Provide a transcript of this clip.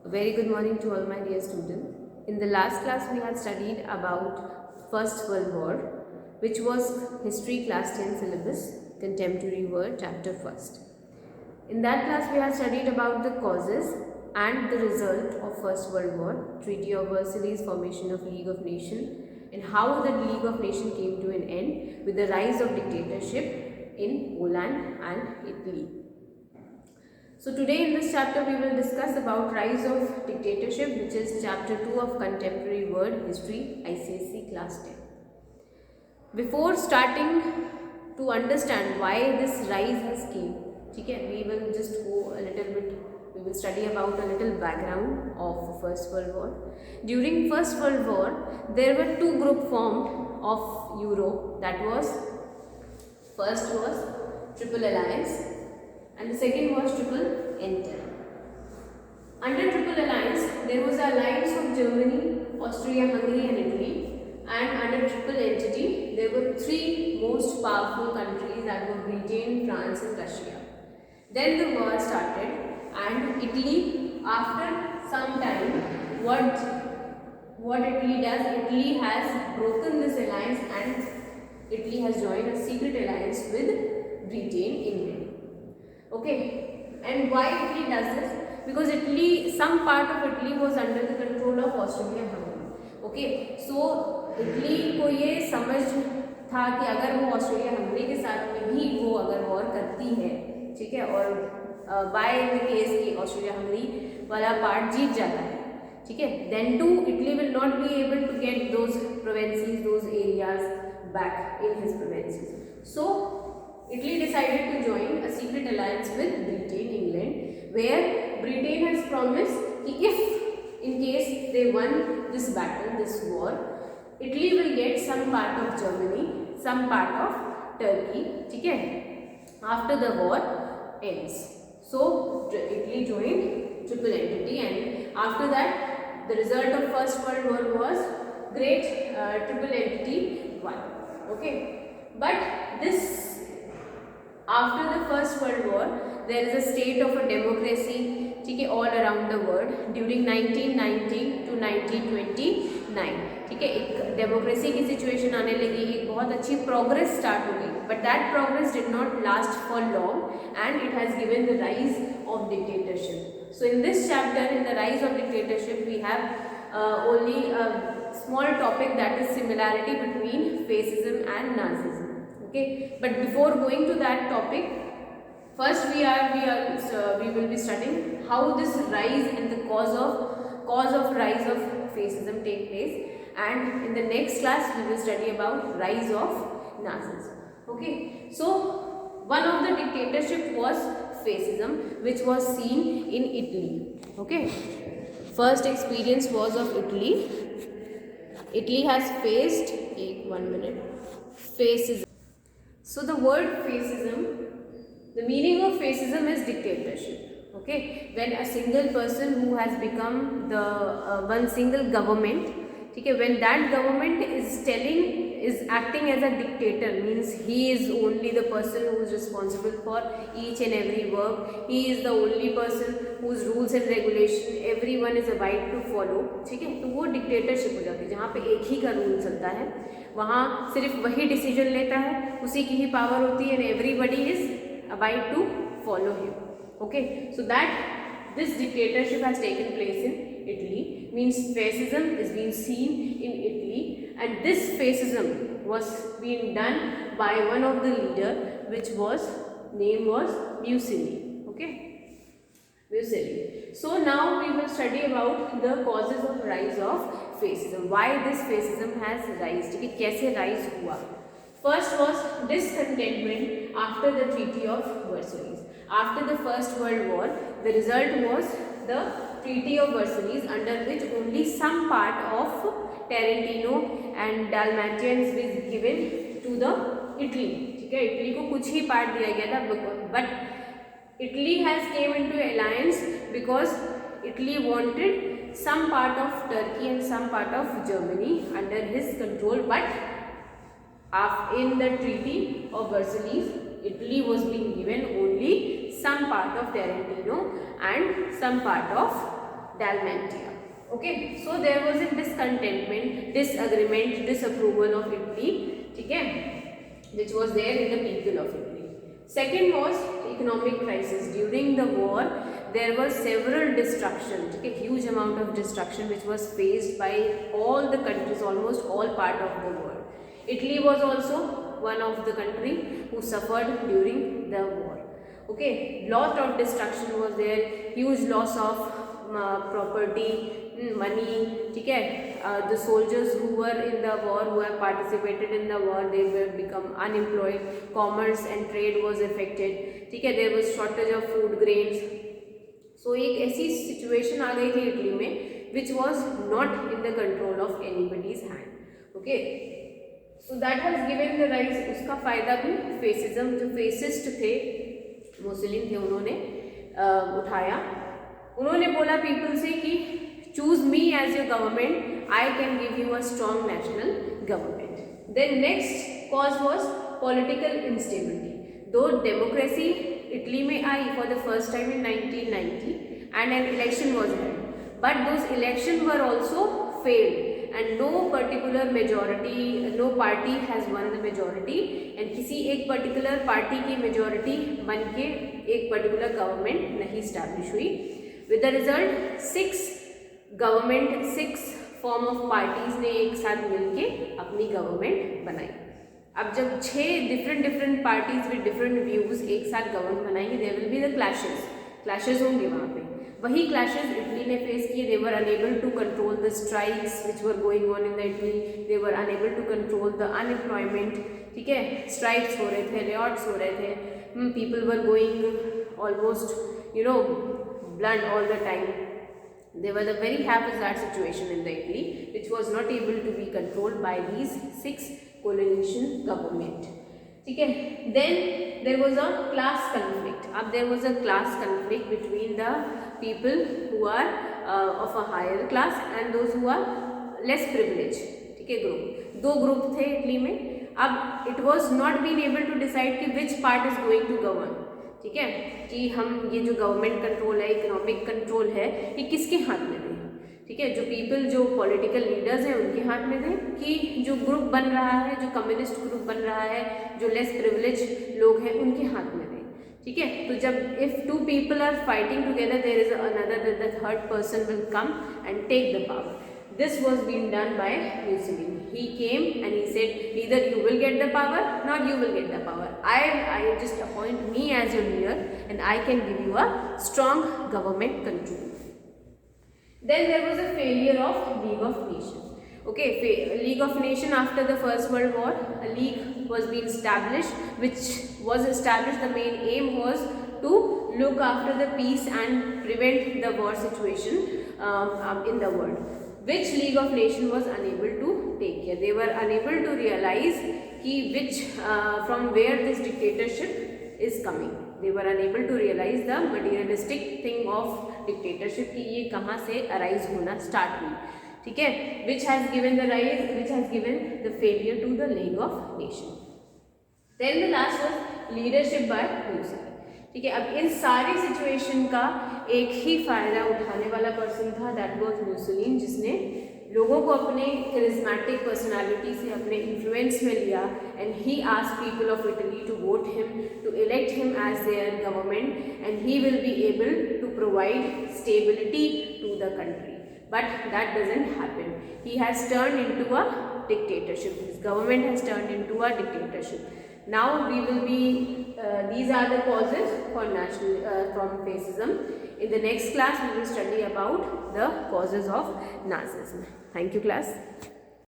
A very good morning to all my dear students. In the last class we had studied about First World War, which was History Class 10 syllabus, Contemporary World Chapter 1st. In that class we had studied about the causes and the result of First World War, Treaty of Versailles, formation of League of Nations, and how the League of Nations came to an end with the rise of dictatorship in Poland and Italy. So today in this chapter we will discuss about rise of dictatorship, which is chapter 2 of Contemporary World History, ICSE class 10. Before starting to understand why this rise has came, we will just go a little bit, we will study about a little background of First World War. During First World War, there were two groups formed of Europe, that was, first was Triple Alliance and the second was Triple Entente. Under Triple Alliance, there was an alliance of Germany, Austria, Hungary and Italy, and under Triple Entity, there were three most powerful countries, that were Britain, France and Russia. Then the war started and Italy, after some time, what Italy does, Italy has broken this alliance and Italy has joined a secret alliance with Britain, England. Okay, and why Italy does this? Because Italy, some part of Italy was under the control of Austria-Hungary. Okay, so Italy को ये समझ था कि अगर वो Australia-Hungary के साथ में भी वो अगर वॉर करती है, ठीक है, और बाय द केस की ऑस्ट्रेलिया-हंगरी वाला पार्ट जीत जाता है, ठीक है, then too Italy will not be able to get those provinces, those areas back in his provinces. So Italy decided to join a secret alliance with Britain, England, where Britain has promised that if in case they won this battle, this war, Italy will get some part of Germany, some part of Turkey, okay, after the war ends. So Italy joined Triple Entity, and after that the result of First World War was Great Triple Entity won. Okay, but this, after the First World War, there is a state of a democracy, ठीक है, all around the world during 1990 to 1929, ठीक है, एक democracy की situation आने लगी, एक बहुत अच्छी प्रोग्रेस स्टार्ट हो गई, but that progress did not last for long and it has given the rise of dictatorship. So in this chapter, in the rise of dictatorship, we have only a small topic, that is similarity between fascism and Nazism. Okay, but before going to that topic, first we will be studying how this rise and the cause of rise of fascism take place, and in the next class we will study about rise of Nazism. Okay, so one of the dictatorship was fascism, which was seen in Italy. Okay, first experience was of Italy. Italy has faced, fascism. So the word fascism, the meaning of fascism is dictatorship. Okay, when a single person who has become the one single government, okay, when that government is acting as a dictator, means he is only the person who is responsible for each and every work, he is the only person whose rules and regulation everyone is abide to follow, ठीक है, तो वो dictatorship हो जाती है, जहाँ पे एक ही का रूल चलता है, वहाँ सिर्फ वही डिसीजन लेता है, उसी की ही पावर होती है, and everybody is abide to follow him. Okay, so that this dictatorship has taken place in Italy, means fascism is being seen in Italy, and this fascism was being done by one of the leader, which was name was Mussolini. Okay, Mussolini. So now we will study about the causes of rise of fascism, why this fascism has rise, ठीक है, कैसे rise हुआ. First was discontentment after the Treaty of Versailles. After the First World War, the result was the Treaty of Versailles, under which only some part of Trentino and Dalmatians was given to the Italy. ठीक है, Italy को कुछ ही part दिया गया था, but Italy has came into alliance because Italy wanted some part of Turkey and some part of Germany under his control, but in the Treaty of Versailles, Italy was being given only some part of Trentino and some part of Dalmatia. Okay, so there was a discontentment, disagreement, disapproval of Italy, ठीक है, which was there in the people of Italy. Second was economic crisis. During the war there were several destruction, ठीक है, huge amount of destruction which was faced by all the countries, almost all part of the world. Italy was also one of the country who suffered during the war. Okay, lot of destruction was there, huge loss of property, money, ठीक है. The soldiers who were in the war, who have participated in the war, they were become unemployed. Commerce and trade was affected, ठीक है. There was shortage of food grains. So एक ऐसी situation आ गई थी Italy में which was not in the control of anybody's hand. Okay, so that has given the rise. उसका फायदा भी फेसिज्म, जो फेसिस्ट थे, मुस्लिम थे, उन्होंने उठाया. उन्होंने बोला पीपल से कि choose me as your government, I can give you a strong national government. Then next cause was political instability. Though democracy Italy में आई for the first time in 1990 and an election was held, but those election were also failed and no particular majority, no party has won the majority, and किसी एक particular party की majority बन के एक particular government नहीं establish हुई. With the result 6 form of parties ने एक साथ मिलके अपनी government बनाई. अब जब 6 different parties with different views एक साथ government बनाएंगे, there will be the clashes होंगे वहाँ पे. वही क्लैशेस इटली ने फेस किए. They were unable to control the strikes which were going on in the Italy. They were unable to control the unemployment, ठीक है. स्ट्राइक्स हो रहे थे, रियॉट्स हो रहे थे, people were going almost blood all the time. They were the very haphazard situation in the Italy which was not able to be controlled by these 6 coalition government, ठीक है. Then there was a class conflict. अब there was a class conflict between the people who are of a higher class and those who are less privileged, ठीक है. दो group थे Italy में. अब it was not been able to decide कि which part is going to govern, ठीक है, कि हम ये जो गवर्नमेंट कंट्रोल है, इकोनॉमिक कंट्रोल है, ये किसके हाथ में दें, ठीक है. जो पीपल, जो पॉलिटिकल लीडर्स हैं उनके हाथ में दें, कि जो ग्रुप बन रहा है, जो कम्युनिस्ट ग्रुप बन रहा है, जो लेस प्रिविलेज लोग हैं, उनके हाथ में दें, ठीक है. तो जब if 2 people are fighting together, there is another, the third person will come and take the power. This was being done by Mussolini. He came and he said, either you will get the power, nor you will get the power. I just appoint me as your leader, and I can give you a strong government control. Then there was a failure of League of Nations. Okay, League of Nations after the First World War, a league was being established, which was established. The main aim was to look after the peace and prevent the war situation in the world, which League of Nations was unable to take care. They were unable to realize from where this dictatorship is coming. They were unable to realize the materialistic thing of dictatorship, कि ये कहाँ से arise होना start हुई, ठीक है, which has given the failure to the League of Nations. Then the last was leadership by Mussolini, ठीक है. अब इन सारी सिचुएशन का एक ही फ़ायदा उठाने वाला पर्सन था, दैट वाज मुसोलिनी, जिसने लोगों को अपने करिज्मेटिक पर्सनालिटी से, अपने इन्फ्लुएंस में लिया, and he asked people of Italy to vote him, to elect him as their government, and he will be able to provide stability to the country. But that doesn't happen. He has turned into a dictatorship. His government has turned into a dictatorship. Now we will be, these are the causes for from fascism. In the next class we will study about the causes of Nazism. Thank you, class.